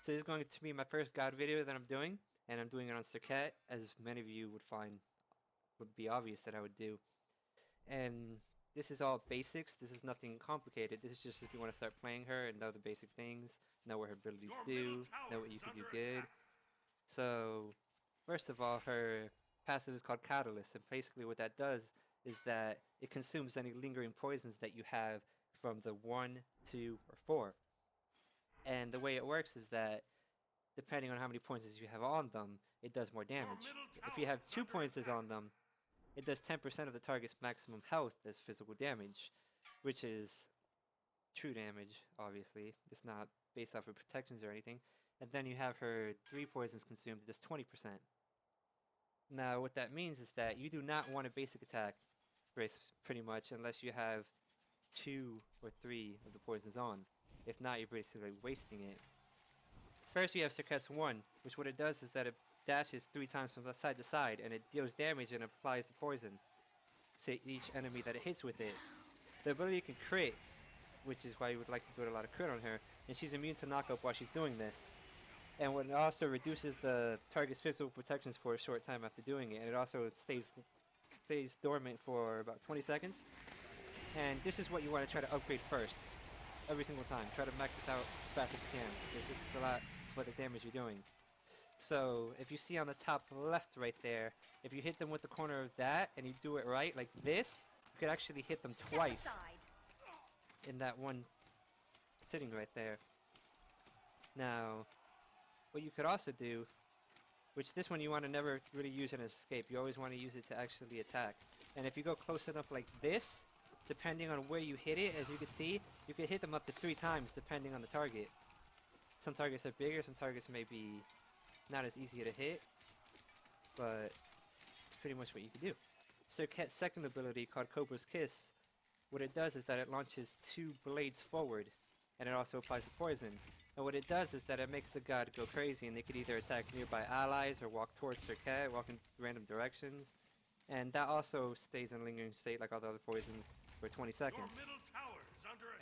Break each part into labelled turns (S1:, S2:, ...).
S1: So this is going to be my first God video that I'm doing, and I'm doing it on Serqet, as many of you would be obvious that I would do. And this is all basics. This is nothing complicated. This is just if you want to start playing her and know the basic things, know what her abilities do, know what you can do good. So first of all, her passive is called Catalyst, and basically what that does is that it consumes any lingering poisons that you have from the 1, 2, or 4. And the way it works is that depending on how many poisons you have on them, it does more damage. If you have 2 poisons on them, it does 10% of the target's maximum health as physical damage, which is true damage, obviously. It's not based off of protections or anything. And then you have her 3 poisons consumed, it does 20%. Now, what that means is that you do not want a basic attack, pretty much, unless you have 2 or 3 of the poisons on. If not, you're basically wasting it. First, you have Serqet's 1, which what it does is that it dashes 3 times from side to side, and it deals damage and applies the poison to each enemy that it hits with it. The ability can crit, which is why you would like to build a lot of crit on her, and she's immune to knockup while she's doing this. And what it also reduces the target's physical protections for a short time after doing it, and it also stays dormant for about 20 seconds. And this is what you want to try to upgrade first, every single time. Try to max this out as fast as you can, because this is a lot for the damage you're doing. So, if you see on the top left right there, if you hit them with the corner of that, and you do it right, like this, you could actually hit them twice in that one sitting right there. Now, what you could also do, which this one you want to never really use an escape, you always want to use it to actually attack. And if you go close enough like this, depending on where you hit it, as you can see, you can hit them up to 3 times depending on the target. Some targets are bigger, some targets may be not as easy to hit, but pretty much what you can do. Serqet's second ability, called Cobra's Kiss, what it does is that it launches 2 blades forward, and it also applies the poison. And what it does is that it makes the god go crazy, and they could either attack nearby allies or walk towards Serqet, walk in random directions. And that also stays in a lingering state like all the other poisons for 20 seconds.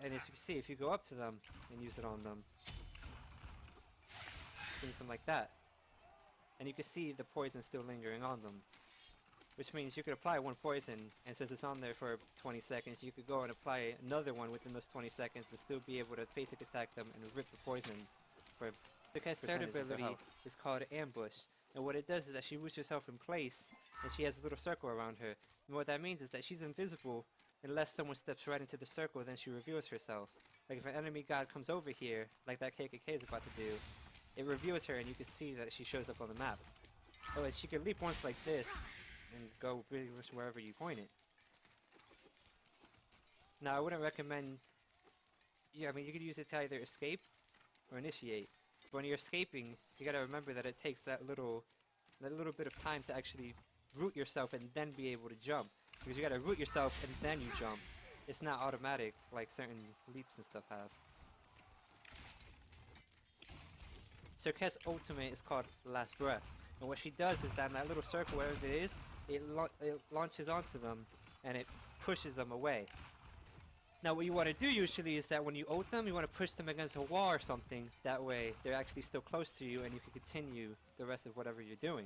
S1: And as you can see, if you go up to them and use it on them, something like that, and you can see the poison still lingering on them. Which means you could apply 1 poison, and since it's on there for 20 seconds, you could go and apply another one within those 20 seconds and still be able to basic attack them and rip the poison for Serqet's third ability is called Ambush. And what it does is that she roots herself in place, and she has a little circle around her. And what that means is that she's invisible unless someone steps right into the circle, then she reveals herself. Like if an enemy god comes over here, like that KKK is about to do, it reveals her and you can see that she shows up on the map. Oh, and she can leap once like this, and go pretty much wherever you point it. Now, I wouldn't recommend... Yeah, I mean, you could use it to either escape or initiate. But when you're escaping, you gotta remember that it takes that little bit of time to actually root yourself and then be able to jump. Because you gotta root yourself and then you jump. It's not automatic like certain leaps and stuff have. Serqet's ultimate is called Last Breath. And what she does is that in that little circle, wherever it is, it launches onto them and it pushes them away. Now what you want to do usually is that when you ult them, you want to push them against a wall or something. That way they're actually still close to you and you can continue the rest of whatever you're doing.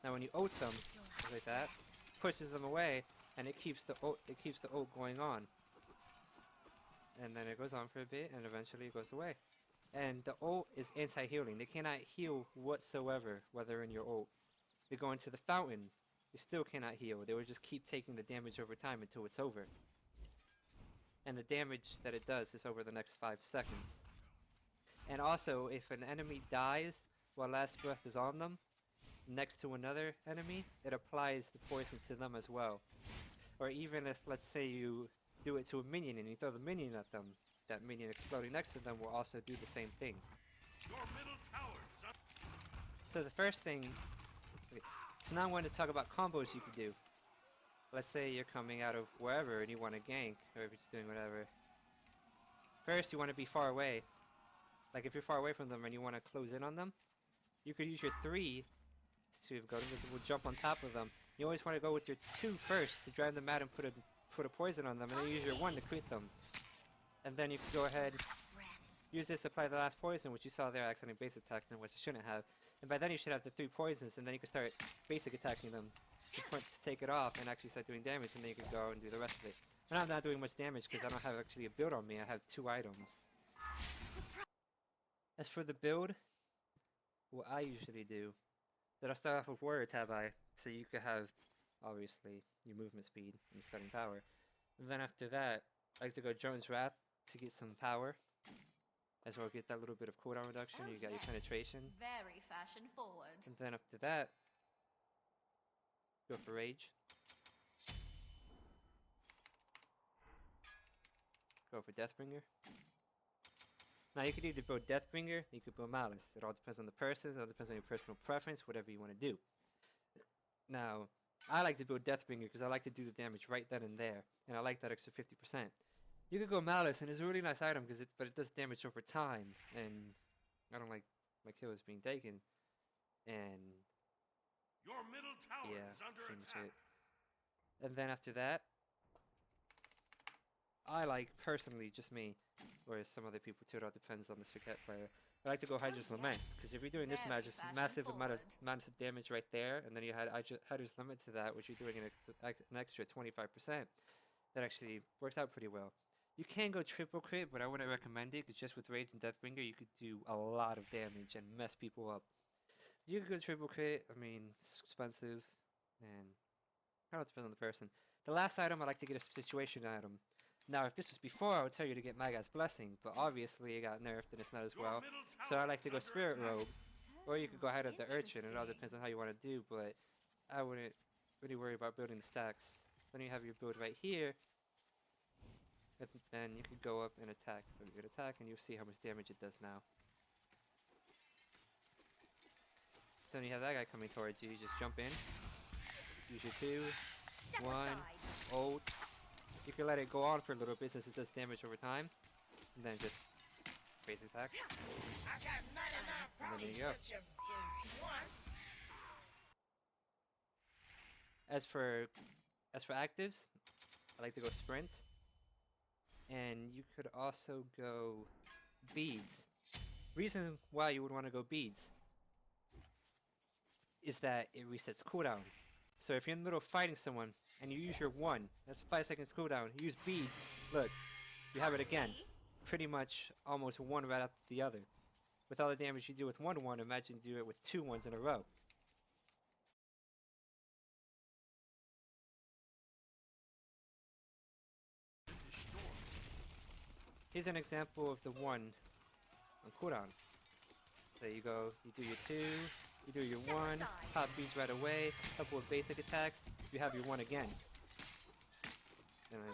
S1: Now when you ult them, like that, pushes them away and it keeps the ult going on. And then it goes on for a bit and eventually it goes away. And the ult is anti-healing. They cannot heal whatsoever while they're in your ult. They go into the fountain. They still cannot heal. They will just keep taking the damage over time until it's over. And the damage that it does is over the next 5 seconds. And also, if an enemy dies while Last Breath is on them, next to another enemy, it applies the poison to them as well. Or even if, let's say you do it to a minion and you throw the minion at them, that minion exploding next to them will also do the same thing. So the first thing... Okay, so now I'm going to talk about combos you can do. Let's say you're coming out of wherever and you want to gank, or if you're just doing whatever. First, you want to be far away. Like if you're far away from them and you want to close in on them, you could use your 3 to go invisible, jump on top of them. You always want to go with your 2 first to drive them out and put a poison on them, and then use your 1 to crit them. And then you can go ahead Use this to apply the last poison, which you saw there, accidentally basic attacking them, which you shouldn't have. And by then you should have the 3 poisons, and then you can start basic attacking them to take it off and actually start doing damage, and then you can go and do the rest of it. And I'm not doing much damage because I don't have actually a build on me. I have 2 items. As for the build, what I usually do, that I'll start off with Warrior Tab Eye, so you could have, obviously, your movement speed and starting power. And then after that, I like to go Jones Wrath to get some power. As well, get that little bit of cooldown reduction. You got your penetration.
S2: Very fashion forward.
S1: And then after that, go for Rage. Go for Deathbringer. Now you could either build Deathbringer, you could build Malice. It all depends on the person, it all depends on your personal preference, whatever you want to do. Now, I like to build Deathbringer because I like to do the damage right then and there, and I like that extra 50%. You could go Malice, and it's a really nice item, but it does damage over time, and I don't like my kills being taken. And
S3: your middle tower is under attack.
S1: And then after that, I like, personally, just me, whereas some other people too, it all depends on the Serqet player. I like to go Hydra's Lament, because if you're doing this match, it's massive amount of damage right there, and then you had Hydra's Lament to that, which you're doing an extra 25%. That actually works out pretty well. You can go triple crit, but I wouldn't recommend it, because just with Rage and Deathbringer, you could do a lot of damage and mess people up. You could go triple crit, I mean, it's expensive, and it all depends on the person. The last item, I like to get a situation item. Now, if this was before, I would tell you to get Magat's Blessing, but obviously it got nerfed and it's not as well. So I like to go Spirit Robe, or you could go ahead of the Urchin. It all depends on how you want to do, but I wouldn't really worry about building the stacks. Then you have your build right here, and then you could go up and attack. Very good attack, and you'll see how much damage it does now. Then you have that guy coming towards you. You just jump in, use your 2, 1, ult. You can let it go on for a little bit since it does damage over time, and then just basic attack. And then there you go. As for actives, I like to go sprint, and you could also go beads. Reason why you would want to go beads is that it resets cooldown. So if you're in the middle of fighting someone and you use your 1, that's 5 seconds cooldown. You use beads, look, you have it again. Pretty much almost one right after the other. With all the damage you do with 1-1, imagine you do it with 2 1s in a row. Here's an example of the 1 on cooldown. There you go, you do your 2, you do your 1, pop beads right away, couple of basic attacks, you have your 1 again. And then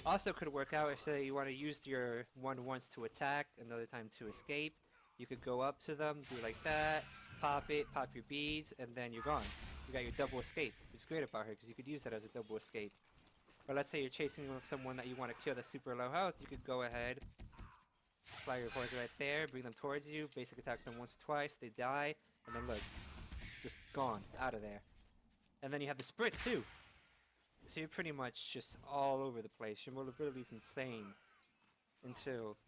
S1: also could work out if, say, you want to use your 1 once to attack, another time to escape. You could go up to them, do like that, pop it, pop your beads, and then you're gone. You got your double escape, which is great about her, because you could use that as a double escape. Or let's say you're chasing someone that you want to kill that's super low health, you could go ahead, fly your poison right there, bring them towards you, basic attack them once or twice, they die, and then look, just gone, out of there. And then you have the sprint too. So you're pretty much just all over the place. Your mobility is insane until